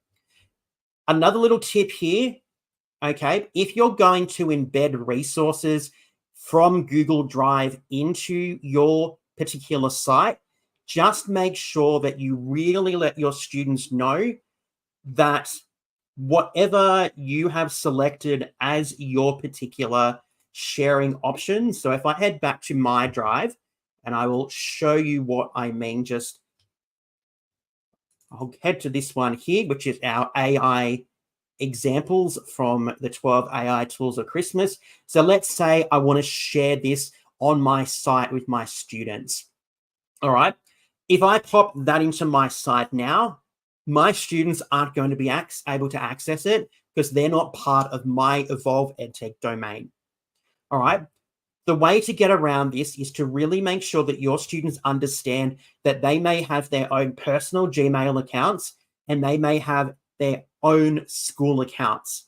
Another little tip here, okay, if you're going to embed resources from Google Drive into your particular site, just make sure that you really let your students know that whatever you have selected as your particular sharing option. So if I head back to my drive, and I will show you what I mean, I'll head to this one here, which is our AI examples from the 12 AI tools of Christmas. So let's say I want to share this on my site with my students. All right. If I pop that into my site now, my students aren't going to be able to access it because they're not part of my Evolve EdTech domain. All right. The way to get around this is to really make sure that your students understand that they may have their own personal Gmail accounts and they may have their own school accounts.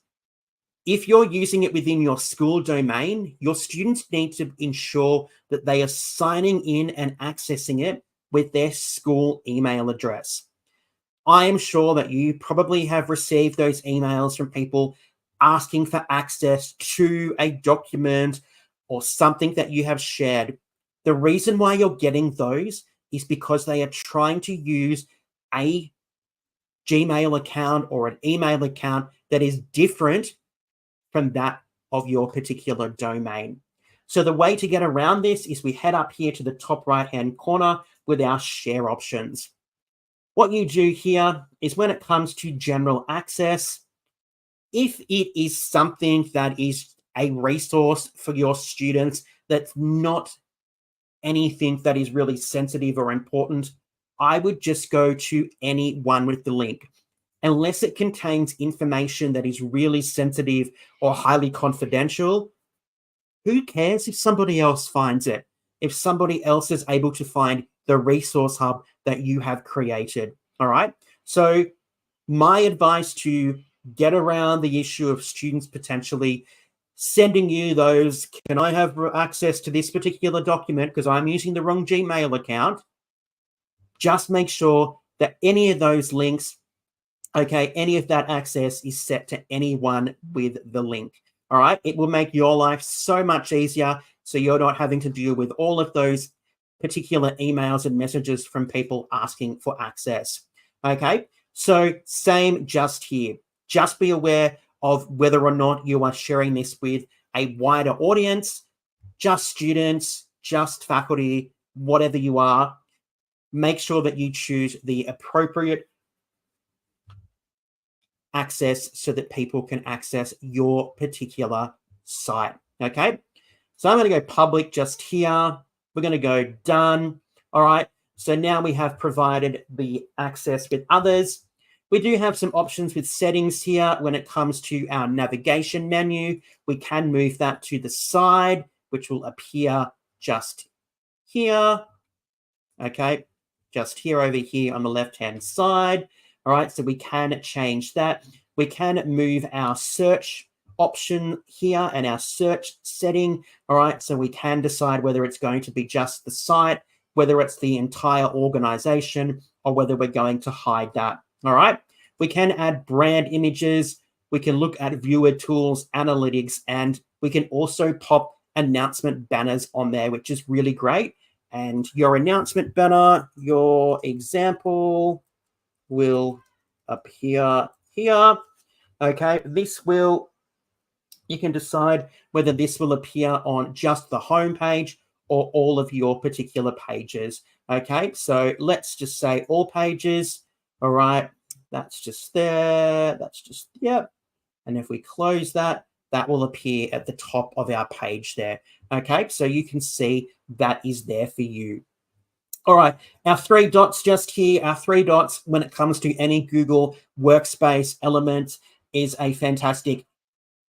If you're using it within your school domain, your students need to ensure that they are signing in and accessing it with their school email address. I am sure that you probably have received those emails from people asking for access to a document or something that you have shared. The reason why you're getting those is because they are trying to use a Gmail account or an email account that is different from that of your particular domain. So the way to get around this is we head up here to the top right-hand corner with our share options. What you do here is when it comes to general access, if it is something that is a resource for your students that's not anything that is really sensitive or important, I would just go to any one with the link. Unless it contains information that is really sensitive or highly confidential, who cares if somebody else finds it? If somebody else is able to find the resource hub that you have created, all right? So my advice to get around the issue of students potentially sending you those, can I have access to this particular document because I'm using the wrong Gmail account? Just make sure that any of those links, okay, any of that access is set to anyone with the link. All right, it will make your life so much easier so you're not having to deal with all of those particular emails and messages from people asking for access. Okay, so same just here. Just be aware of whether or not you are sharing this with a wider audience, just students, just faculty, whatever you are. Make sure that you choose the appropriate access so that people can access your particular site. Okay, so I'm going to go public just here. We're going to go done. All right, so now we have provided the access with others. We do have some options with settings here when it comes to our navigation menu. We can move that to the side, which will appear just here. Okay, just here over here on the left-hand side. All right, so we can change that. We can move our search option here and our search setting. All right, so we can decide whether it's going to be just the site, whether it's the entire organization, or whether we're going to hide that. All right, we can add brand images. We can look at viewer tools, analytics, and we can also pop announcement banners on there, which is really great. And your announcement banner, your example will appear here. Okay, you can decide whether this will appear on just the home page or all of your particular pages. Okay, so let's just say all pages. All right, that's just there. That's just, yep. And if we close that, that will appear at the top of our page there. Okay, so you can see that is there for you. All right, our 3 dots just here, our 3 dots when it comes to any Google Workspace element is a fantastic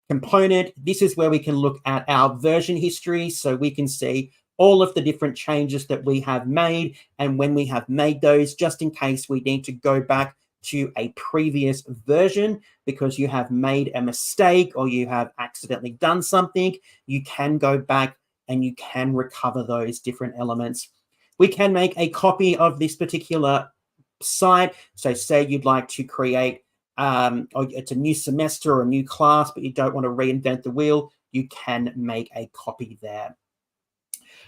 component. This is where we can look at our version history, so we can see all of the different changes that we have made and when we have made those, just in case we need to go back to a previous version because you have made a mistake or you have accidentally done something, you can go back and you can recover those different elements. We can make a copy of this particular site. So say you'd like to create, or it's a new semester or a new class, but you don't want to reinvent the wheel. you can make a copy there.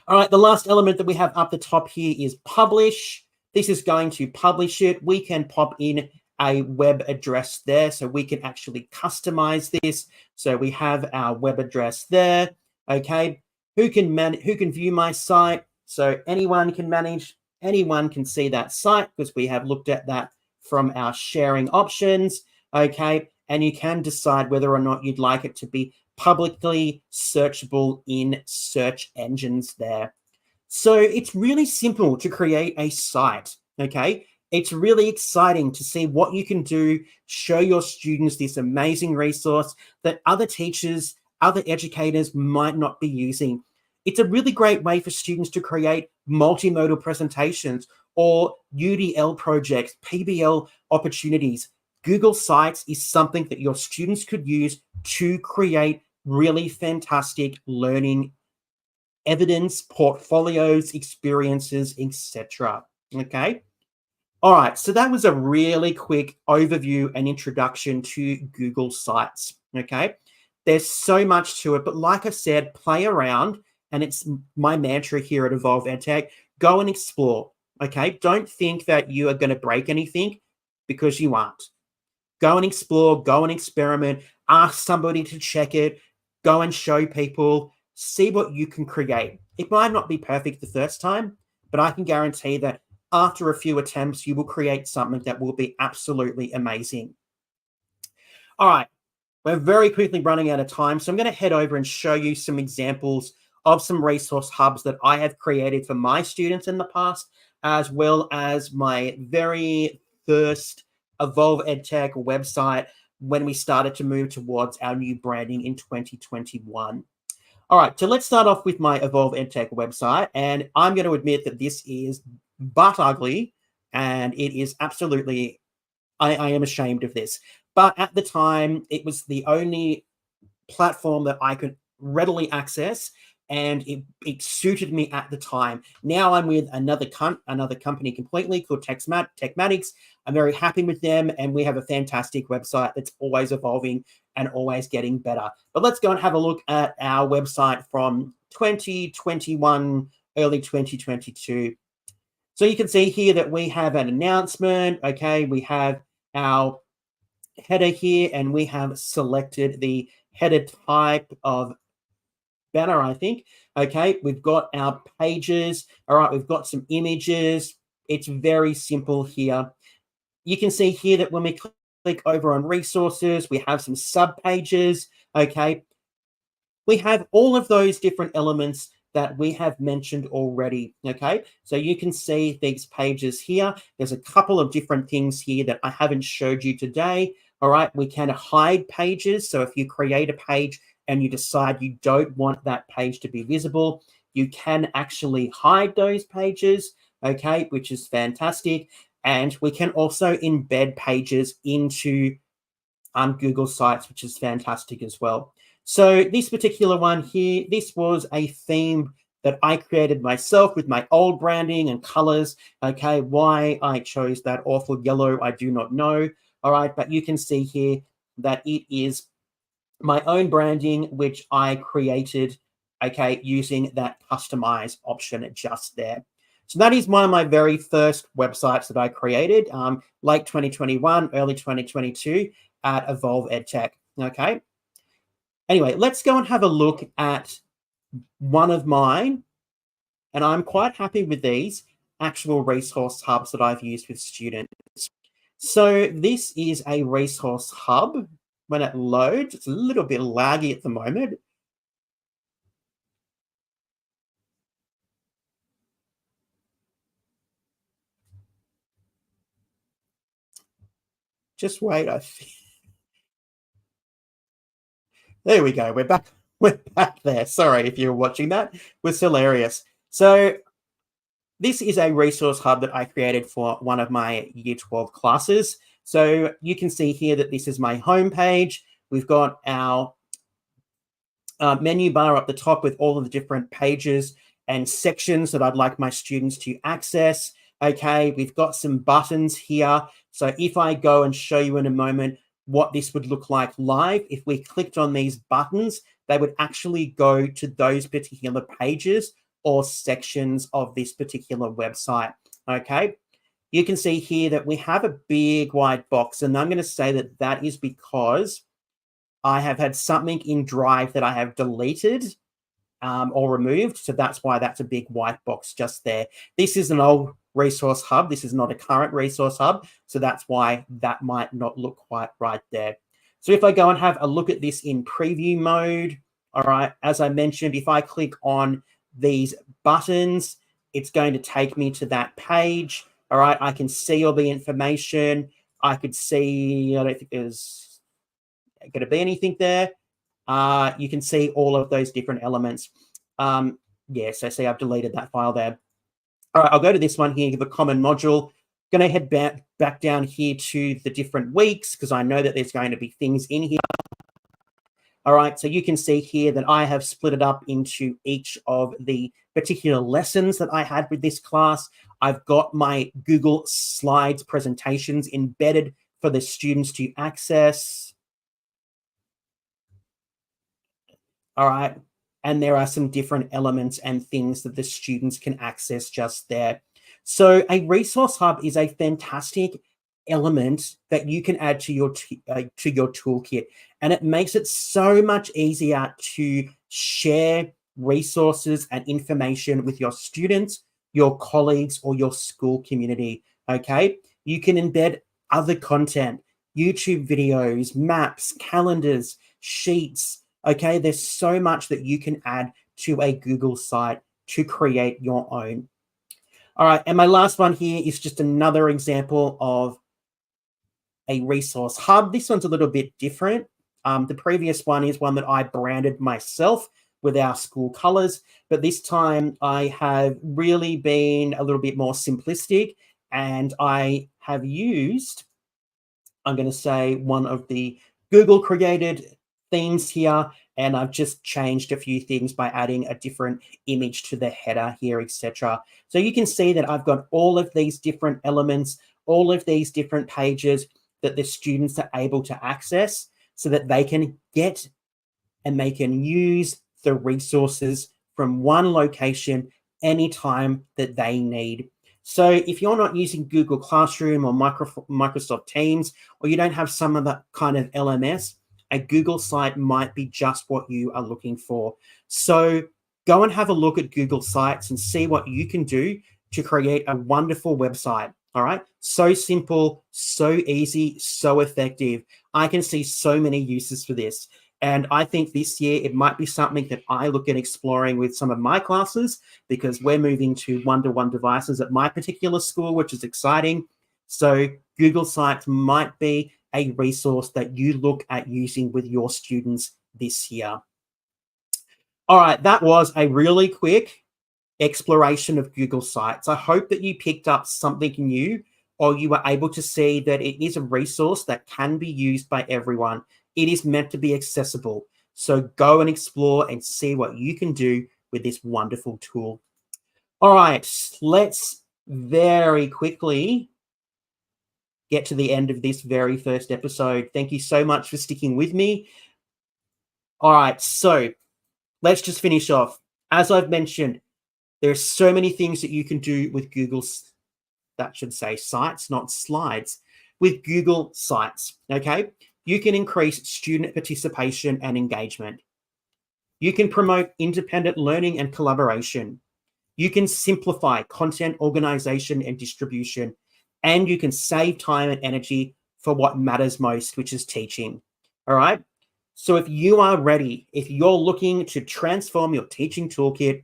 All right, the last element that we have up the top here is publish. This is going to publish it. We can pop in a web address there, so we can actually customize this. So we have our web address there. Okay, who can view my site? So anyone can manage, anyone can see that site because we have looked at that from our sharing options. Okay, and you can decide whether or not you'd like it to be publicly searchable in search engines there. So it's really simple to create a site, okay? It's really exciting to see what you can do, show your students this amazing resource that other teachers, other educators might not be using. It's a really great way for students to create multimodal presentations or UDL projects, PBL opportunities. Google Sites is something that your students could use to create really fantastic learning evidence, portfolios, experiences, etc. Okay. All right. So that was a really quick overview and introduction to Google Sites. Okay. There's so much to it, but like I said, play around, and it's my mantra here at Evolve EdTech. Go and explore. Okay. Don't think that you are going to break anything, because you aren't. Go and explore, go and experiment, ask somebody to check it, go and show people, see what you can create. It might not be perfect the first time, but I can guarantee that after a few attempts, you will create something that will be absolutely amazing. All right, we're very quickly running out of time, so I'm going to head over and show you some examples of some resource hubs that I have created for my students in the past, as well as my very first Evolve EdTech website when we started to move towards our new branding in 2021. All right, so let's start off with my Evolve EdTech website, and I'm going to admit that this is butt ugly, and it is absolutely, I am ashamed of this. But at the time, it was the only platform that I could readily access, and it suited me at the time. Now I'm with another company completely called Techmatics. I'm very happy with them, and we have a fantastic website that's always evolving and always getting better. But let's go and have a look at our website from 2021, early 2022. So you can see here that we have an announcement. Okay, we have our header here, and we have selected the header type of banner, I think. Okay, we've got our pages. All right, we've got some images. It's very simple here. You can see here that when we click over on resources, we have some sub pages. Okay, we have all of those different elements that we have mentioned already. Okay, so you can see these pages here. There's a couple of different things here that I haven't showed you today. All right, we can hide pages. So if you create a page and you decide you don't want that page to be visible, you can actually hide those pages, okay, which is fantastic. And we can also embed pages into Google Sites, which is fantastic as well. So this particular one here, this was a theme that I created myself with my old branding and colors. Okay, why I chose that awful yellow, I do not know. All right, but you can see here that it is my own branding, which I created, okay, using that customize option just there. So that is one of my very first websites that I created, late 2021, early 2022 at Evolve EdTech, okay? Anyway, let's go and have a look at one of mine, and I'm quite happy with these actual resource hubs that I've used with students. So this is a resource hub. When it loads, it's a little bit laggy at the moment. Just wait, there we go. We're back. We're back there. Sorry if you're watching that. It was hilarious. So this is a resource hub that I created for one of my Year 12 classes. So you can see here that this is my homepage. We've got our menu bar up the top with all of the different pages and sections that I'd like my students to access. Okay, we've got some buttons here. So if I go and show you in a moment what this would look like live. If we clicked on these buttons, they would actually go to those particular pages or sections of this particular website. Okay, you can see here that we have a big white box, and I'm going to say that that is because I have had something in Drive that I have deleted or removed. So that's why that's a big white box just there. This is an old resource hub. This is not a current resource hub. So that's why that might not look quite right there. So if I go and have a look at this in preview mode, all right, as I mentioned, if I click on these buttons, it's going to take me to that page. All right, I can see all the information. I could see, I don't think there's going to be anything there. You can see all of those different elements. Yeah, so see, I've deleted that file there. All right, I'll go to this one here, give a common module. Going to head back down here to the different weeks because I know that there's going to be things in here. All right, so you can see here that I have split it up into each of the particular lessons that I had with this class. I've got my Google Slides presentations embedded for the students to access. All right, and there are some different elements and things that the students can access just there. So a resource hub is a fantastic element that you can add to your toolkit, and it makes it so much easier to share resources and information with your students, your colleagues, or your school community. Okay, you can embed other content, YouTube videos, maps, calendars, sheets. Okay, there's so much that you can add to a Google site to create your own. All right, and my last one here is just another example of a resource hub. This one's a little bit different. The previous one is one that I branded myself with our school colors, but this time I have really been a little bit more simplistic, and I have used, I'm going to say, one of the Google created themes here, and I've just changed a few things by adding a different image to the header here, etc. So you can see that I've got all of these different elements, all of these different pages that the students are able to access so that they can get and they can use the resources from one location anytime that they need. So if you're not using Google Classroom or Microsoft Teams, or you don't have some of that kind of LMS, a Google site might be just what you are looking for. So go and have a look at Google Sites and see what you can do to create a wonderful website. All right, so simple, so easy, so effective. I can see so many uses for this. And I think this year it might be something that I look at exploring with some of my classes, because we're moving to one-to-one devices at my particular school, which is exciting. So Google Sites might be a resource that you look at using with your students this year. All right, that was a really quick exploration of Google Sites. I hope that you picked up something new, or you were able to see that it is a resource that can be used by everyone. It is meant to be accessible. So go and explore and see what you can do with this wonderful tool. All right, let's very quickly get to the end of this very first episode. Thank you so much for sticking with me. All right, so let's just finish off. As I've mentioned, there's so many things that you can do with Google's, that should say sites, not slides, with Google Sites, okay? You can increase student participation and engagement. You can promote independent learning and collaboration. You can simplify content organization and distribution, and you can save time and energy for what matters most, which is teaching, all right? So if you are ready, if you're looking to transform your teaching toolkit,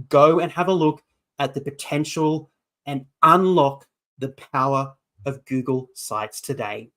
go and have a look at the potential and unlock the power of Google Sites today.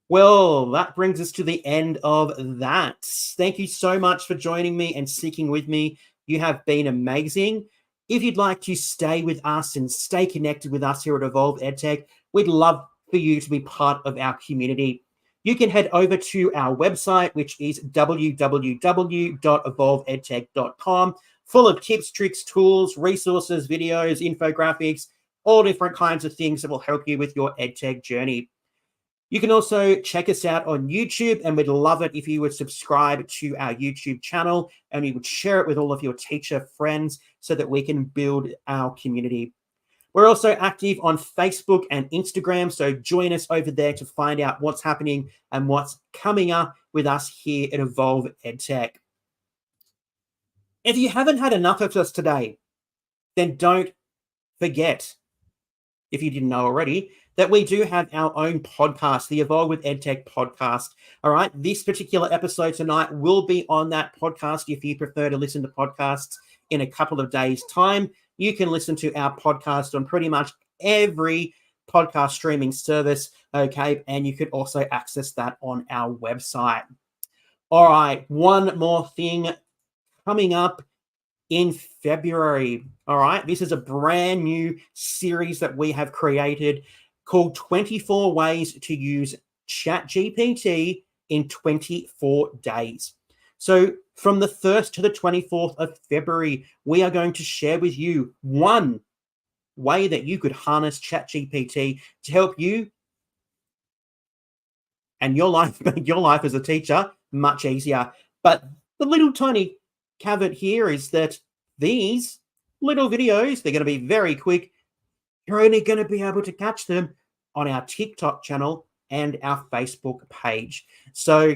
Well, that brings us to the end of that. Thank you so much for joining me and sticking with me. You have been amazing. If you'd like to stay with us and stay connected with us here at Evolve EdTech, we'd love for you to be part of our community. You can head over to our website, which is www.evolveedtech.com, full of tips, tricks, tools, resources, videos, infographics, all different kinds of things that will help you with your EdTech journey. You can also check us out on YouTube, and we'd love it if you would subscribe to our YouTube channel and you would share it with all of your teacher friends so that we can build our community. We're also active on Facebook and Instagram, so join us over there to find out what's happening and what's coming up with us here at Evolve EdTech. If you haven't had enough of us today, then don't forget, if you didn't know already, that we do have our own podcast, the Evolve with EdTech podcast. All right, this particular episode tonight will be on that podcast. If you prefer to listen to podcasts in a couple of days' time, you can listen to our podcast on pretty much every podcast streaming service, okay? And you could also access that on our website. All right, one more thing coming up in February. All right, this is a brand new series that we have created called 24 Ways to Use ChatGPT in 24 Days. So from the 1st to the 24th of February, we are going to share with you one way that you could harness ChatGPT to help you and your life as a teacher much easier. But the little tiny caveat here is that these little videos, they're going to be very quick. You're only going to be able to catch them on our TikTok channel and our Facebook page. So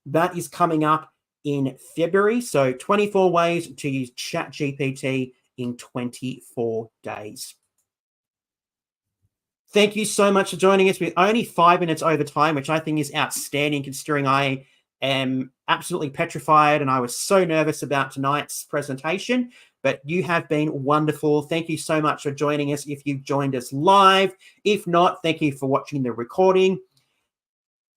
that is coming up in February. So 24 ways to use ChatGPT in 24 days. Thank you so much for joining us. We're only 5 minutes over time, which I think is outstanding considering I am absolutely petrified and I was so nervous about tonight's presentation, but you have been wonderful. Thank you so much for joining us if you've joined us live. If not, thank you for watching the recording.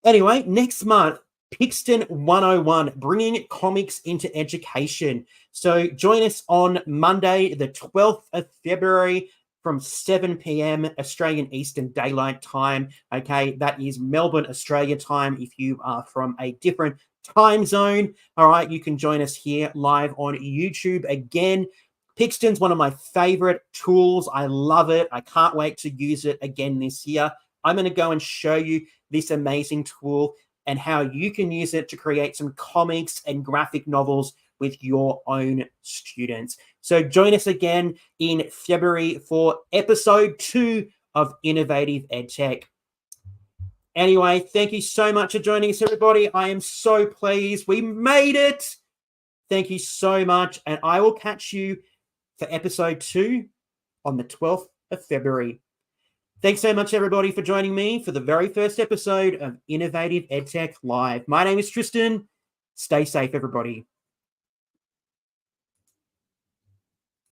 Anyway, next month, Pixton 101, bringing comics into education. So join us on Monday, the 12th of February from 7 p.m. Australian Eastern Daylight Time. Okay, that is Melbourne, Australia time. If you are from a different time zone, all right, you can join us here live on YouTube. Again, Pixton's one of my favorite tools. I love it. I can't wait to use it again this year. I'm going to go and show you this amazing tool and how you can use it to create some comics and graphic novels with your own students. So join us again in February for episode 2 of Innovative EdTech. Anyway, thank you so much for joining us, everybody. I am so pleased. We made it. Thank you so much. And I will catch you for episode 2 on the 12th of February. Thanks so much, everybody, for joining me for the very first episode of Innovative EdTech Live. My name is Tristan. Stay safe, everybody.